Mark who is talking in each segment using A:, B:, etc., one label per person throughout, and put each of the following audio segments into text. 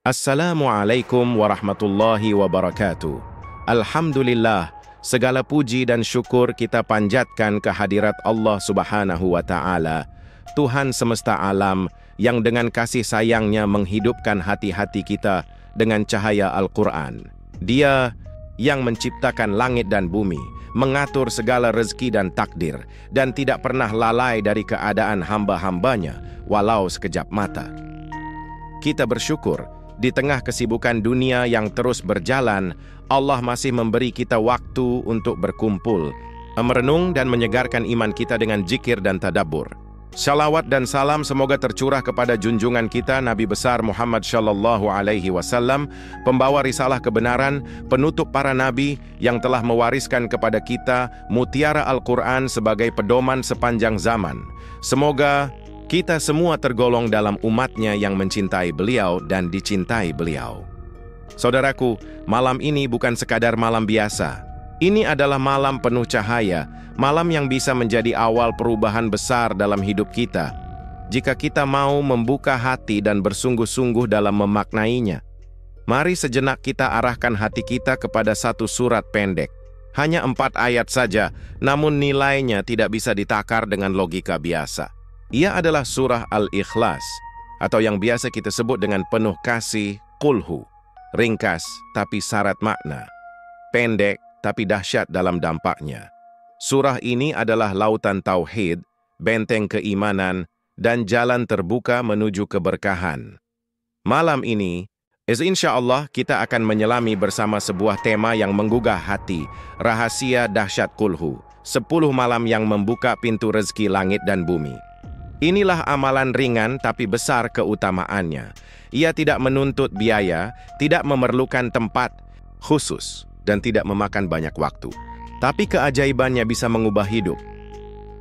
A: Assalamualaikum warahmatullahi wabarakatuh. Alhamdulillah, segala puji dan syukur kita panjatkan kehadirat Allah Subhanahu wa Ta'ala, Tuhan semesta alam yang dengan kasih sayangnya menghidupkan hati-hati kita dengan cahaya Al-Quran. Dia yang menciptakan langit dan bumi, mengatur segala rezeki dan takdir, dan tidak pernah lalai dari keadaan hamba-hambanya walau sekejap mata. Kita bersyukur, di tengah kesibukan dunia yang terus berjalan, Allah masih memberi kita waktu untuk berkumpul, merenung dan menyegarkan iman kita dengan zikir dan tadabbur. Shalawat dan salam semoga tercurah kepada junjungan kita Nabi besar Muhammad Shallallahu Alaihi Wasallam, pembawa risalah kebenaran, penutup para nabi yang telah mewariskan kepada kita mutiara Al-Quran sebagai pedoman sepanjang zaman. Semoga kita semua tergolong dalam umatnya yang mencintai beliau dan dicintai beliau. Saudaraku, malam ini bukan sekadar malam biasa. Ini adalah malam penuh cahaya, malam yang bisa menjadi awal perubahan besar dalam hidup kita, jika kita mau membuka hati dan bersungguh-sungguh dalam memaknainya. Mari sejenak kita arahkan hati kita kepada satu surat pendek. Hanya 4 ayat saja, namun nilainya tidak bisa ditakar dengan logika biasa. Ia adalah surah Al-Ikhlas, atau yang biasa kita sebut dengan penuh kasih, Qulhu. Ringkas, tapi syarat makna. Pendek, tapi dahsyat dalam dampaknya. Surah ini adalah lautan tauhid, benteng keimanan, dan jalan terbuka menuju keberkahan. Malam ini, insyaallah kita akan menyelami bersama sebuah tema yang menggugah hati, rahasia dahsyat Qulhu, 10 malam yang membuka pintu rezeki langit dan bumi. Inilah amalan ringan tapi besar keutamaannya. Ia tidak menuntut biaya, tidak memerlukan tempat khusus, dan tidak memakan banyak waktu. Tapi keajaibannya bisa mengubah hidup.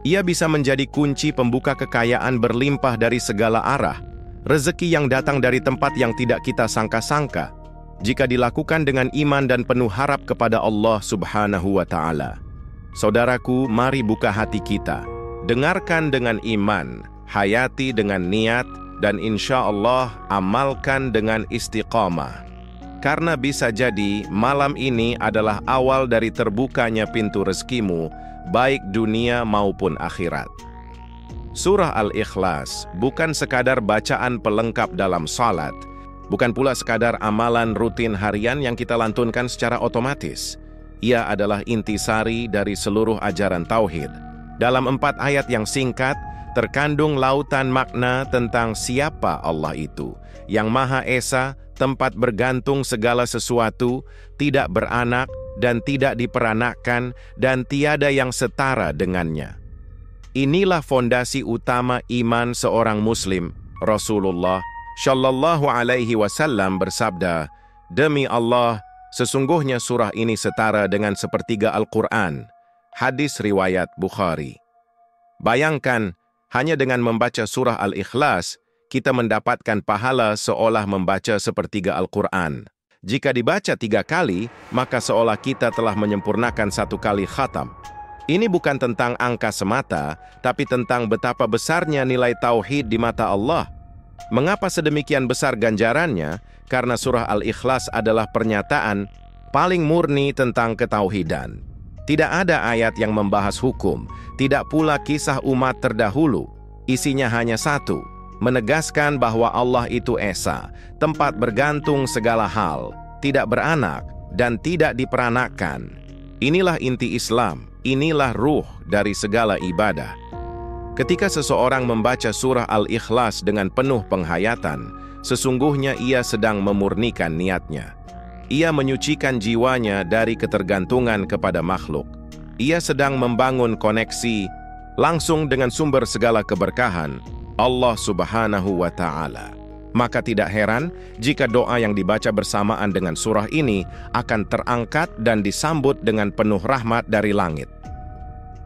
A: Ia bisa menjadi kunci pembuka kekayaan berlimpah dari segala arah, rezeki yang datang dari tempat yang tidak kita sangka-sangka, jika dilakukan dengan iman dan penuh harap kepada Allah Subhanahu wa Ta'ala. Saudaraku, mari buka hati kita. Dengarkan dengan iman, hayati dengan niat, dan insya Allah amalkan dengan istiqamah. Karena bisa jadi malam ini adalah awal dari terbukanya pintu rezekimu, baik dunia maupun akhirat. Surah Al-Ikhlas bukan sekadar bacaan pelengkap dalam salat, bukan pula sekadar amalan rutin harian yang kita lantunkan secara otomatis. Ia adalah intisari dari seluruh ajaran tauhid. Dalam 4 ayat yang singkat, terkandung lautan makna tentang siapa Allah itu, yang Maha Esa, tempat bergantung segala sesuatu, tidak beranak dan tidak diperanakkan, dan tiada yang setara dengannya. Inilah fondasi utama iman seorang Muslim. Rasulullah Shallallahu Alaihi Wasallam bersabda, "Demi Allah, sesungguhnya surah ini setara dengan sepertiga Al-Quran." Hadis riwayat Bukhari. Bayangkan, hanya dengan membaca surah Al-Ikhlas, kita mendapatkan pahala seolah membaca sepertiga Al-Quran. Jika dibaca 3 kali, maka seolah kita telah menyempurnakan 1 kali khatam. Ini bukan tentang angka semata, tapi tentang betapa besarnya nilai tauhid di mata Allah. Mengapa sedemikian besar ganjarannya? Karena surah Al-Ikhlas adalah pernyataan paling murni tentang ketauhidan. Tidak ada ayat yang membahas hukum, tidak pula kisah umat terdahulu. Isinya hanya satu, menegaskan bahwa Allah itu Esa, tempat bergantung segala hal, tidak beranak, dan tidak diperanakkan. Inilah inti Islam, inilah ruh dari segala ibadah. Ketika seseorang membaca surah Al-Ikhlas dengan penuh penghayatan, sesungguhnya ia sedang memurnikan niatnya. Ia menyucikan jiwanya dari ketergantungan kepada makhluk. Ia sedang membangun koneksi langsung dengan sumber segala keberkahan, Allah Subhanahu wa Ta'ala. Maka tidak heran jika doa yang dibaca bersamaan dengan surah ini akan terangkat dan disambut dengan penuh rahmat dari langit.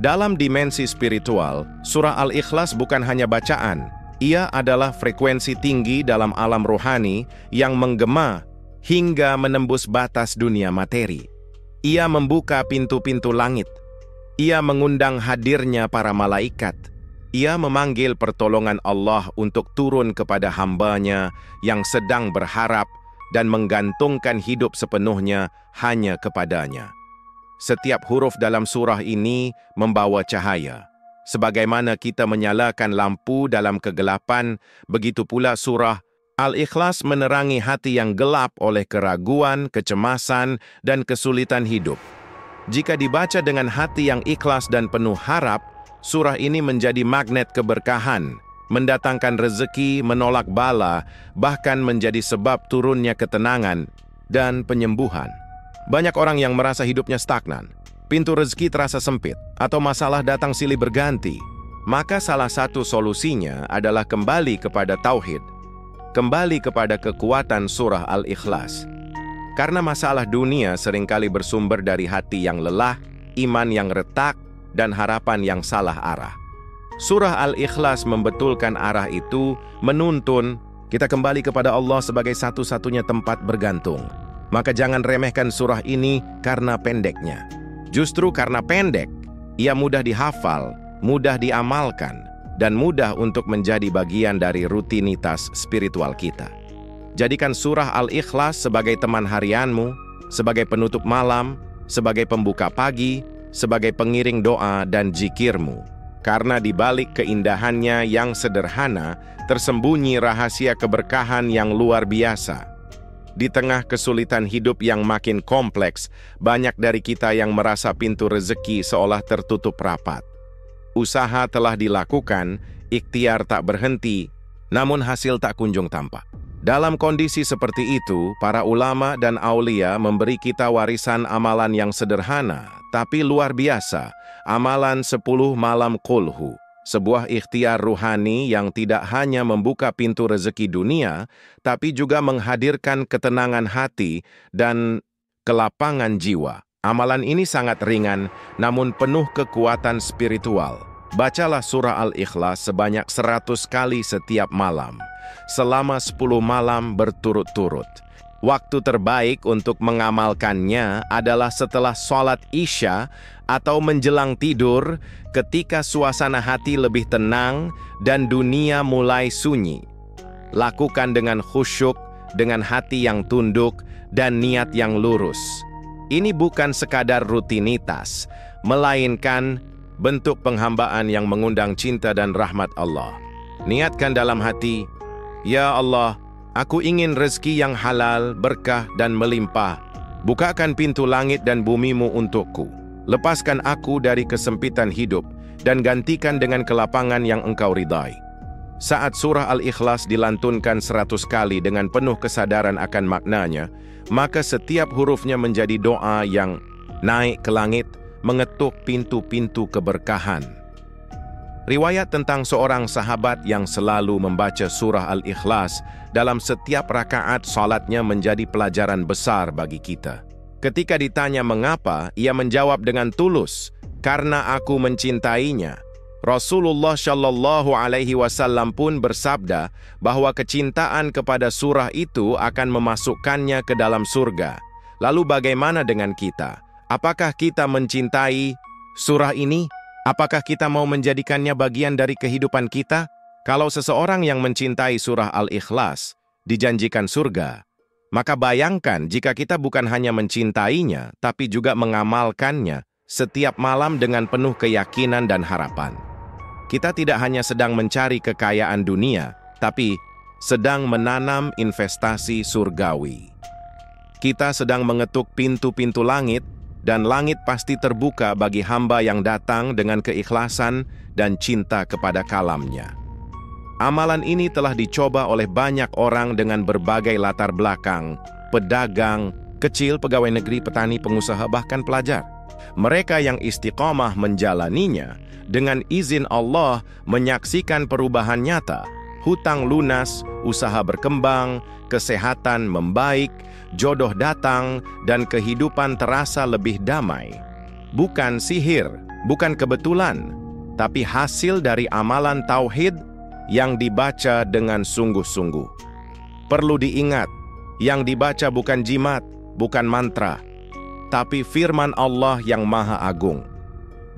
A: Dalam dimensi spiritual, surah Al-Ikhlas bukan hanya bacaan. Ia adalah frekuensi tinggi dalam alam rohani yang menggema hingga menembus batas dunia materi. Ia membuka pintu-pintu langit. Ia mengundang hadirnya para malaikat. Ia memanggil pertolongan Allah untuk turun kepada hambanya yang sedang berharap dan menggantungkan hidup sepenuhnya hanya kepadanya. Setiap huruf dalam surah ini membawa cahaya. Sebagaimana kita menyalakan lampu dalam kegelapan, begitu pula surah Al-Ikhlas menerangi hati yang gelap oleh keraguan, kecemasan, dan kesulitan hidup. Jika dibaca dengan hati yang ikhlas dan penuh harap, surah ini menjadi magnet keberkahan, mendatangkan rezeki, menolak bala, bahkan menjadi sebab turunnya ketenangan dan penyembuhan. Banyak orang yang merasa hidupnya stagnan, pintu rezeki terasa sempit, atau masalah datang silih berganti. Maka salah satu solusinya adalah kembali kepada tauhid, kembali kepada kekuatan surah Al-Ikhlas. Karena masalah dunia seringkali bersumber dari hati yang lelah, iman yang retak, dan harapan yang salah arah. Surah Al-Ikhlas membetulkan arah itu, menuntun kita kembali kepada Allah sebagai satu-satunya tempat bergantung. Maka jangan remehkan surah ini karena pendeknya. Justru karena pendek, ia mudah dihafal, mudah diamalkan, dan mudah untuk menjadi bagian dari rutinitas spiritual kita. Jadikan surah Al-Ikhlas sebagai teman harianmu, sebagai penutup malam, sebagai pembuka pagi, sebagai pengiring doa dan zikirmu. Karena di balik keindahannya yang sederhana, tersembunyi rahasia keberkahan yang luar biasa. Di tengah kesulitan hidup yang makin kompleks, banyak dari kita yang merasa pintu rezeki seolah tertutup rapat. Usaha telah dilakukan, ikhtiar tak berhenti, namun hasil tak kunjung tampak. Dalam kondisi seperti itu, para ulama dan aulia memberi kita warisan amalan yang sederhana, tapi luar biasa, amalan 10 malam Qulhu. Sebuah ikhtiar ruhani yang tidak hanya membuka pintu rezeki dunia, tapi juga menghadirkan ketenangan hati dan kelapangan jiwa. Amalan ini sangat ringan, namun penuh kekuatan spiritual. Bacalah surah Al-Ikhlas sebanyak 100 kali setiap malam, selama 10 malam berturut-turut. Waktu terbaik untuk mengamalkannya adalah setelah sholat Isya atau menjelang tidur, ketika suasana hati lebih tenang dan dunia mulai sunyi. Lakukan dengan khusyuk, dengan hati yang tunduk, dan niat yang lurus. Ini bukan sekadar rutinitas, melainkan bentuk penghambaan yang mengundang cinta dan rahmat Allah. Niatkan dalam hati, "Ya Allah, aku ingin rezeki yang halal, berkah, dan melimpah. Bukakan pintu langit dan bumimu untukku. Lepaskan aku dari kesempitan hidup dan gantikan dengan kelapangan yang Engkau ridai." Saat surah Al-Ikhlas dilantunkan 100 kali dengan penuh kesadaran akan maknanya, maka setiap hurufnya menjadi doa yang naik ke langit, mengetuk pintu-pintu keberkahan. Riwayat tentang seorang sahabat yang selalu membaca surah Al-Ikhlas dalam setiap rakaat salatnya menjadi pelajaran besar bagi kita. Ketika ditanya mengapa, ia menjawab dengan tulus, "Karena aku mencintainya." Rasulullah Shallallahu Alaihi Wasallam pun bersabda bahwa kecintaan kepada surah itu akan memasukkannya ke dalam surga. Lalu bagaimana dengan kita? Apakah kita mencintai surah ini? Apakah kita mau menjadikannya bagian dari kehidupan kita? Kalau seseorang yang mencintai surah Al-Ikhlas dijanjikan surga, maka bayangkan jika kita bukan hanya mencintainya, tapi juga mengamalkannya setiap malam dengan penuh keyakinan dan harapan. Kita tidak hanya sedang mencari kekayaan dunia, tapi sedang menanam investasi surgawi. Kita sedang mengetuk pintu-pintu langit, dan langit pasti terbuka bagi hamba yang datang dengan keikhlasan dan cinta kepada kalamnya. Amalan ini telah dicoba oleh banyak orang dengan berbagai latar belakang, pedagang, kecil, pegawai negeri, petani, pengusaha, bahkan pelajar. Mereka yang istiqomah menjalaninya, dengan izin Allah menyaksikan perubahan nyata, hutang lunas, usaha berkembang, kesehatan membaik, jodoh datang, dan kehidupan terasa lebih damai. Bukan sihir, bukan kebetulan, tapi hasil dari amalan tauhid yang dibaca dengan sungguh-sungguh. Perlu diingat, yang dibaca bukan jimat, bukan mantra, tapi firman Allah yang Maha Agung.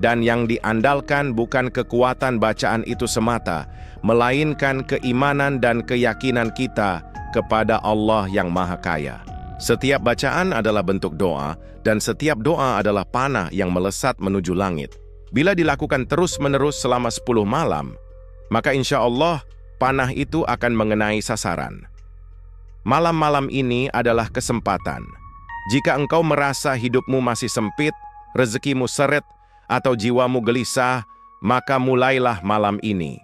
A: Dan yang diandalkan bukan kekuatan bacaan itu semata, melainkan keimanan dan keyakinan kita kepada Allah yang Maha Kaya. Setiap bacaan adalah bentuk doa, dan setiap doa adalah panah yang melesat menuju langit. Bila dilakukan terus-menerus selama 10 malam, maka insya Allah panah itu akan mengenai sasaran. Malam-malam ini adalah kesempatan. Jika engkau merasa hidupmu masih sempit, rezekimu seret, atau jiwamu gelisah, maka mulailah malam ini.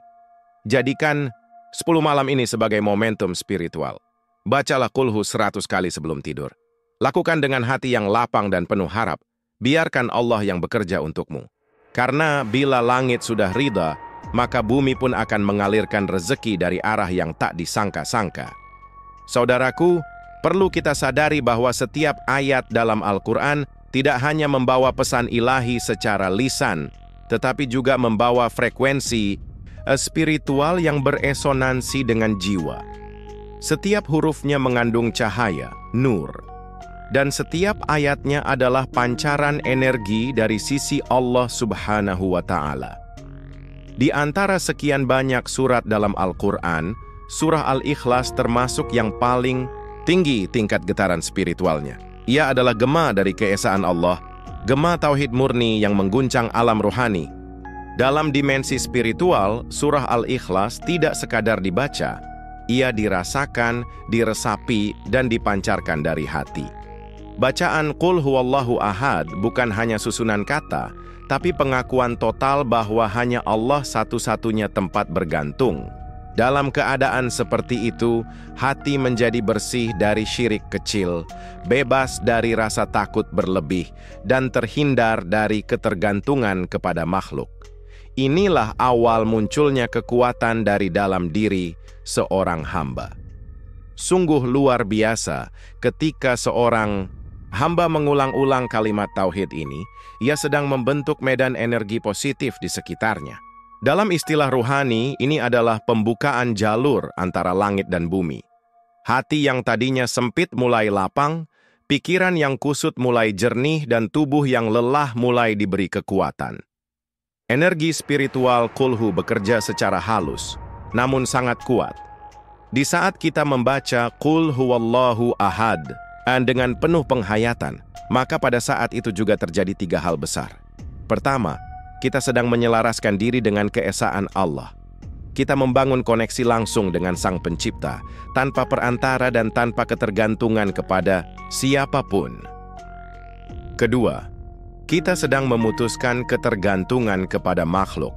A: Jadikan 10 malam ini sebagai momentum spiritual. Bacalah Qul Hu 100 kali sebelum tidur. Lakukan dengan hati yang lapang dan penuh harap. Biarkan Allah yang bekerja untukmu. Karena bila langit sudah ridha, maka bumi pun akan mengalirkan rezeki dari arah yang tak disangka-sangka. Saudaraku, perlu kita sadari bahwa setiap ayat dalam Al-Quran tidak hanya membawa pesan ilahi secara lisan, tetapi juga membawa frekuensi spiritual yang beresonansi dengan jiwa. Setiap hurufnya mengandung cahaya, nur, dan setiap ayatnya adalah pancaran energi dari sisi Allah Subhanahu wa Ta'ala. Di antara sekian banyak surat dalam Al-Quran, surah Al-Ikhlas termasuk yang paling tinggi tingkat getaran spiritualnya. Ia adalah gema dari keesaan Allah, gema tauhid murni yang mengguncang alam rohani. Dalam dimensi spiritual, surah Al-Ikhlas tidak sekadar dibaca, ia dirasakan, diresapi, dan dipancarkan dari hati. Bacaan Qul Huwallahu Ahad bukan hanya susunan kata, tapi pengakuan total bahwa hanya Allah satu-satunya tempat bergantung. Dalam keadaan seperti itu, hati menjadi bersih dari syirik kecil, bebas dari rasa takut berlebih, dan terhindar dari ketergantungan kepada makhluk. Inilah awal munculnya kekuatan dari dalam diri seorang hamba. Sungguh luar biasa ketika seorang hamba mengulang-ulang kalimat tauhid ini, ia sedang membentuk medan energi positif di sekitarnya. Dalam istilah ruhani, ini adalah pembukaan jalur antara langit dan bumi. Hati yang tadinya sempit mulai lapang, pikiran yang kusut mulai jernih, dan tubuh yang lelah mulai diberi kekuatan. Energi spiritual Qul Hu bekerja secara halus, namun sangat kuat. Di saat kita membaca Qul Huwallahu Ahad dengan penuh penghayatan, maka pada saat itu juga terjadi 3 hal besar. Pertama, kita sedang menyelaraskan diri dengan keesaan Allah. Kita membangun koneksi langsung dengan Sang Pencipta, tanpa perantara dan tanpa ketergantungan kepada siapapun. Kedua, kita sedang memutuskan ketergantungan kepada makhluk,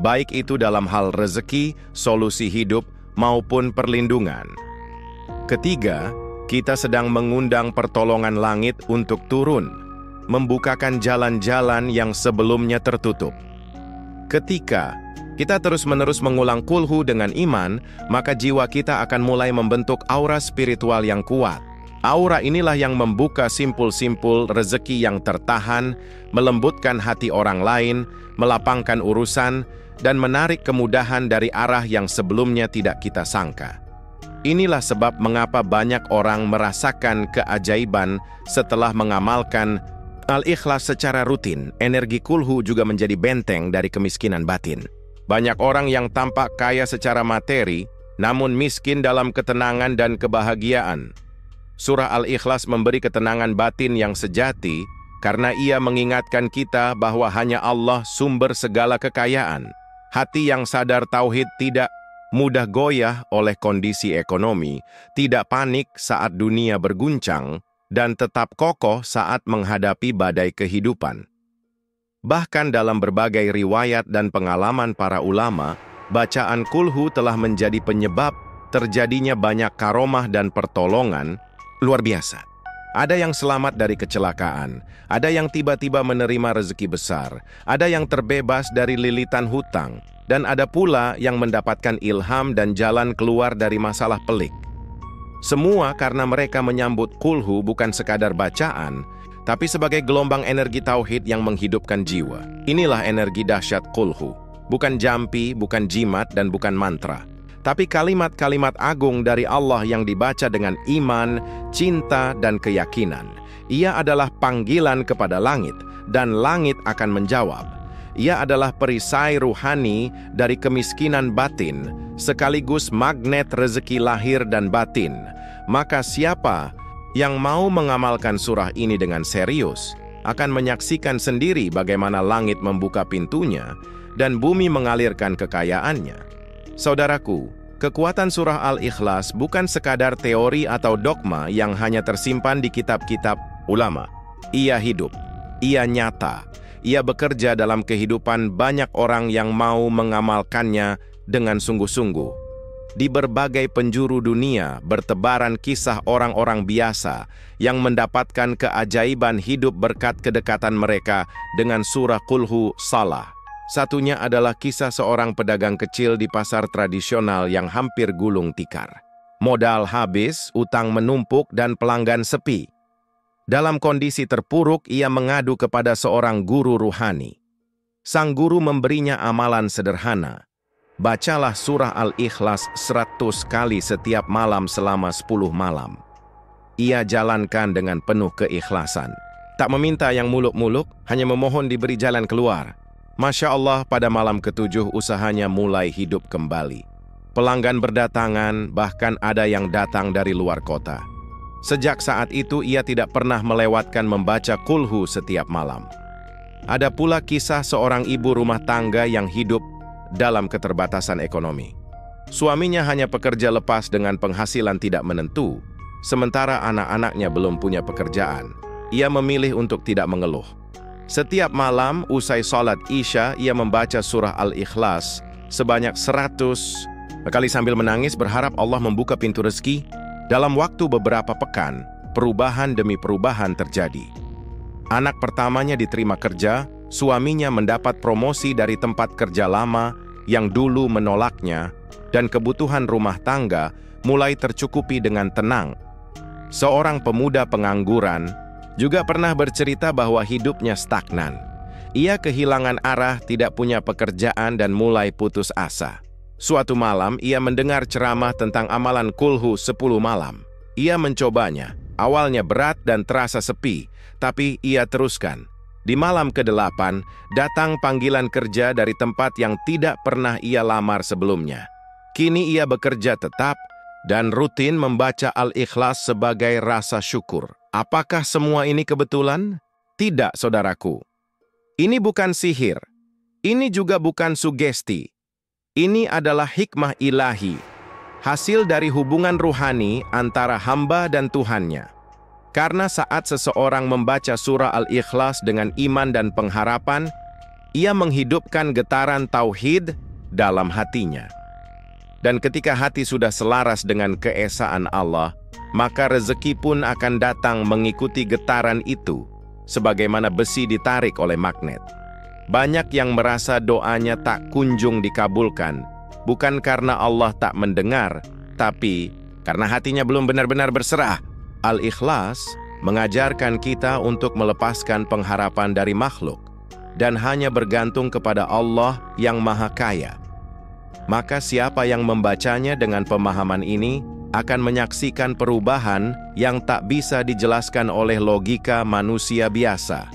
A: baik itu dalam hal rezeki, solusi hidup, maupun perlindungan. Ketiga, kita sedang mengundang pertolongan langit untuk turun, membukakan jalan-jalan yang sebelumnya tertutup. Ketika kita terus-menerus mengulang Qul Hu dengan iman, maka jiwa kita akan mulai membentuk aura spiritual yang kuat. Aura inilah yang membuka simpul-simpul rezeki yang tertahan, melembutkan hati orang lain, melapangkan urusan, dan menarik kemudahan dari arah yang sebelumnya tidak kita sangka. Inilah sebab mengapa banyak orang merasakan keajaiban setelah mengamalkan Al-Ikhlas secara rutin. Energi Qul Hu juga menjadi benteng dari kemiskinan batin. Banyak orang yang tampak kaya secara materi, namun miskin dalam ketenangan dan kebahagiaan. Surah Al-Ikhlas memberi ketenangan batin yang sejati, karena ia mengingatkan kita bahwa hanya Allah sumber segala kekayaan. Hati yang sadar tauhid tidak mudah goyah oleh kondisi ekonomi, tidak panik saat dunia berguncang, dan tetap kokoh saat menghadapi badai kehidupan. Bahkan dalam berbagai riwayat dan pengalaman para ulama, bacaan Qul Hu telah menjadi penyebab terjadinya banyak karomah dan pertolongan luar biasa. Ada yang selamat dari kecelakaan, ada yang tiba-tiba menerima rezeki besar, ada yang terbebas dari lilitan hutang, dan ada pula yang mendapatkan ilham dan jalan keluar dari masalah pelik. Semua karena mereka menyambut Qul Hu bukan sekadar bacaan, tapi sebagai gelombang energi tauhid yang menghidupkan jiwa. Inilah energi dahsyat Qul Hu. Bukan jampi, bukan jimat, dan bukan mantra. Tapi kalimat-kalimat agung dari Allah yang dibaca dengan iman, cinta, dan keyakinan. Ia adalah panggilan kepada langit, dan langit akan menjawab. Ia adalah perisai ruhani dari kemiskinan batin, sekaligus magnet rezeki lahir dan batin. Maka siapa yang mau mengamalkan surah ini dengan serius, akan menyaksikan sendiri bagaimana langit membuka pintunya dan bumi mengalirkan kekayaannya. Saudaraku, kekuatan surah Al-Ikhlas bukan sekadar teori atau dogma yang hanya tersimpan di kitab-kitab ulama. Ia hidup, ia nyata, ia bekerja dalam kehidupan banyak orang yang mau mengamalkannya dengan sungguh-sungguh. Di berbagai penjuru dunia bertebaran kisah orang-orang biasa yang mendapatkan keajaiban hidup berkat kedekatan mereka dengan surah Qul Salah. Satunya adalah kisah seorang pedagang kecil di pasar tradisional yang hampir gulung tikar. Modal habis, utang menumpuk, dan pelanggan sepi. Dalam kondisi terpuruk, ia mengadu kepada seorang guru ruhani. Sang guru memberinya amalan sederhana. Bacalah surah Al-Ikhlas 100 kali setiap malam selama 10 malam. Ia jalankan dengan penuh keikhlasan. Tak meminta yang muluk-muluk, hanya memohon diberi jalan keluar. Masya Allah, pada malam ke-7 usahanya mulai hidup kembali. Pelanggan berdatangan, bahkan ada yang datang dari luar kota. Sejak saat itu ia tidak pernah melewatkan membaca Qul setiap malam. Ada pula kisah seorang ibu rumah tangga yang hidup dalam keterbatasan ekonomi. Suaminya hanya pekerja lepas dengan penghasilan tidak menentu, sementara anak-anaknya belum punya pekerjaan. Ia memilih untuk tidak mengeluh. Setiap malam usai salat Isya, ia membaca surah Al-Ikhlas sebanyak 100 kali sambil menangis berharap Allah membuka pintu rezeki. Dalam waktu beberapa pekan, perubahan demi perubahan terjadi. Anak pertamanya diterima kerja, suaminya mendapat promosi dari tempat kerja lama yang dulu menolaknya, dan kebutuhan rumah tangga mulai tercukupi dengan tenang. Seorang pemuda pengangguran juga pernah bercerita bahwa hidupnya stagnan. Ia kehilangan arah, tidak punya pekerjaan, dan mulai putus asa. Suatu malam, ia mendengar ceramah tentang amalan Qul 10 malam. Ia mencobanya. Awalnya berat dan terasa sepi, tapi ia teruskan. Di malam ke-8, datang panggilan kerja dari tempat yang tidak pernah ia lamar sebelumnya. Kini ia bekerja tetap dan rutin membaca Al-Ikhlas sebagai rasa syukur. Apakah semua ini kebetulan? Tidak, saudaraku. Ini bukan sihir. Ini juga bukan sugesti. Ini adalah hikmah ilahi, hasil dari hubungan ruhani antara hamba dan Tuhannya. Karena saat seseorang membaca surah Al-Ikhlas dengan iman dan pengharapan, ia menghidupkan getaran tauhid dalam hatinya. Dan ketika hati sudah selaras dengan keesaan Allah, maka rezeki pun akan datang mengikuti getaran itu, sebagaimana besi ditarik oleh magnet. Banyak yang merasa doanya tak kunjung dikabulkan, bukan karena Allah tak mendengar, tapi karena hatinya belum benar-benar berserah. Al-Ikhlas mengajarkan kita untuk melepaskan pengharapan dari makhluk dan hanya bergantung kepada Allah yang Maha Kaya. Maka siapa yang membacanya dengan pemahaman ini akan menyaksikan perubahan yang tak bisa dijelaskan oleh logika manusia biasa.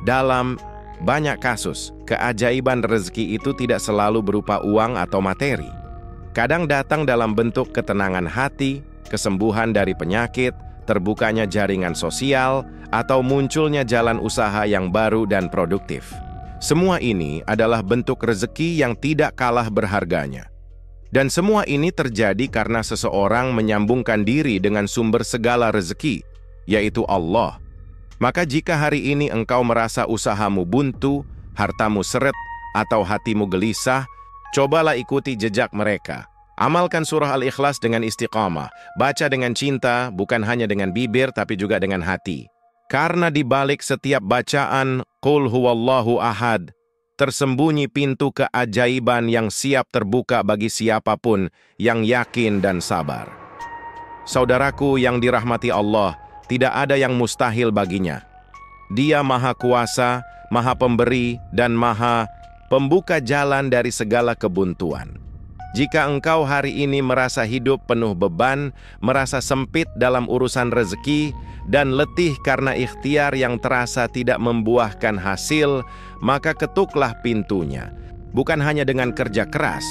A: Dalam banyak kasus, keajaiban rezeki itu tidak selalu berupa uang atau materi. Kadang datang dalam bentuk ketenangan hati, kesembuhan dari penyakit, terbukanya jaringan sosial, atau munculnya jalan usaha yang baru dan produktif. Semua ini adalah bentuk rezeki yang tidak kalah berharganya. Dan semua ini terjadi karena seseorang menyambungkan diri dengan sumber segala rezeki, yaitu Allah. Maka jika hari ini engkau merasa usahamu buntu, hartamu seret, atau hatimu gelisah, cobalah ikuti jejak mereka. Amalkan surah Al-Ikhlas dengan istiqamah. Baca dengan cinta, bukan hanya dengan bibir, tapi juga dengan hati. Karena di balik setiap bacaan Qul Huwallahu Ahad, tersembunyi pintu keajaiban yang siap terbuka bagi siapapun yang yakin dan sabar. Saudaraku yang dirahmati Allah, tidak ada yang mustahil baginya. Dia Maha Kuasa, Maha Pemberi, dan Maha Pembuka jalan dari segala kebuntuan. Jika engkau hari ini merasa hidup penuh beban, merasa sempit dalam urusan rezeki, dan letih karena ikhtiar yang terasa tidak membuahkan hasil, maka ketuklah pintunya. Bukan hanya dengan kerja keras,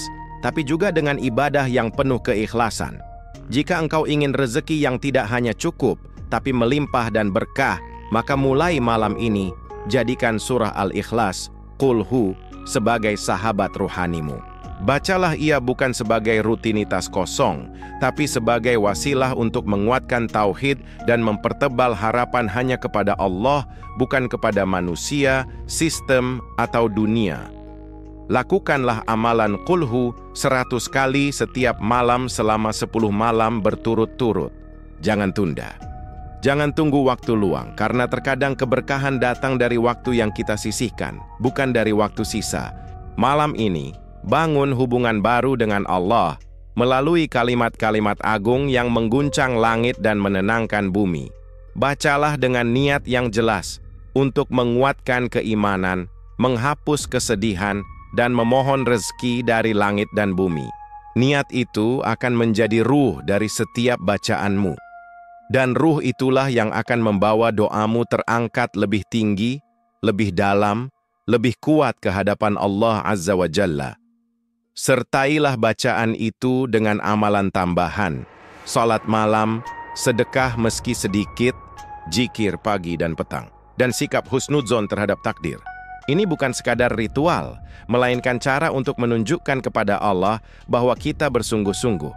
A: tapi juga dengan ibadah yang penuh keikhlasan. Jika engkau ingin rezeki yang tidak hanya cukup, tapi melimpah dan berkah, maka mulai malam ini, jadikan surah Al-Ikhlas, Qul Hu, sebagai sahabat ruhanimu. Bacalah ia bukan sebagai rutinitas kosong, tapi sebagai wasilah untuk menguatkan tauhid dan mempertebal harapan hanya kepada Allah, bukan kepada manusia, sistem, atau dunia. Lakukanlah amalan Qul Hu 100 kali setiap malam selama 10 malam berturut-turut. Jangan tunda. Jangan tunggu waktu luang, karena terkadang keberkahan datang dari waktu yang kita sisihkan, bukan dari waktu sisa. Malam ini, bangun hubungan baru dengan Allah melalui kalimat-kalimat agung yang mengguncang langit dan menenangkan bumi. Bacalah dengan niat yang jelas untuk menguatkan keimanan, menghapus kesedihan, dan memohon rezeki dari langit dan bumi. Niat itu akan menjadi ruh dari setiap bacaanmu. Dan ruh itulah yang akan membawa doamu terangkat lebih tinggi, lebih dalam, lebih kuat ke hadapan Allah Azza wa Jalla. Sertailah bacaan itu dengan amalan tambahan, salat malam, sedekah meski sedikit, zikir pagi dan petang, dan sikap husnudzon terhadap takdir. Ini bukan sekadar ritual, melainkan cara untuk menunjukkan kepada Allah bahwa kita bersungguh-sungguh.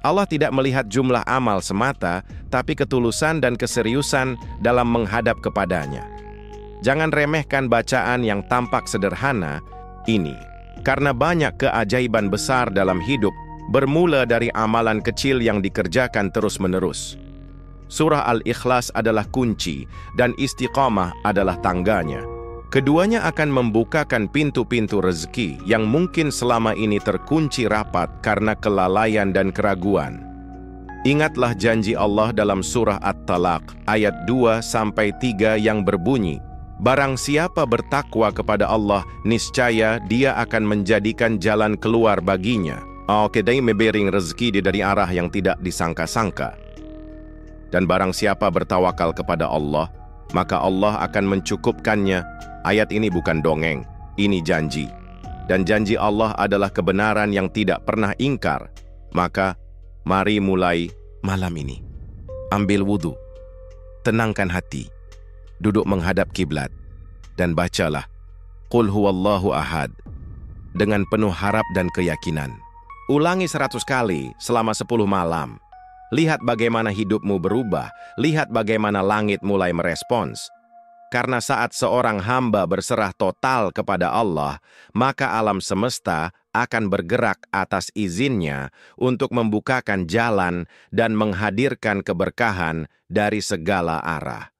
A: Allah tidak melihat jumlah amal semata, tapi ketulusan dan keseriusan dalam menghadap kepadanya. Jangan remehkan bacaan yang tampak sederhana ini, karena banyak keajaiban besar dalam hidup bermula dari amalan kecil yang dikerjakan terus-menerus. Surah Al-Ikhlas adalah kunci, dan istiqamah adalah tangganya. Keduanya akan membukakan pintu-pintu rezeki yang mungkin selama ini terkunci rapat karena kelalaian dan keraguan. Ingatlah janji Allah dalam surah At-Talaq ayat 2-3 yang berbunyi, "Barang siapa bertakwa kepada Allah, niscaya Dia akan menjadikan jalan keluar baginya." Dia memberi rezeki dari arah yang tidak disangka-sangka. Dan barang siapa bertawakal kepada Allah, maka Allah akan mencukupkannya. Ayat ini bukan dongeng, ini janji. Dan janji Allah adalah kebenaran yang tidak pernah ingkar. Maka, mari mulai malam ini. Ambil wudhu, tenangkan hati, duduk menghadap kiblat, dan bacalah Qul Huwallahu Ahad dengan penuh harap dan keyakinan. Ulangi 100 kali selama 10 malam. Lihat bagaimana hidupmu berubah, lihat bagaimana langit mulai merespons. Karena saat seorang hamba berserah total kepada Allah, maka alam semesta akan bergerak atas izinnya untuk membukakan jalan dan menghadirkan keberkahan dari segala arah.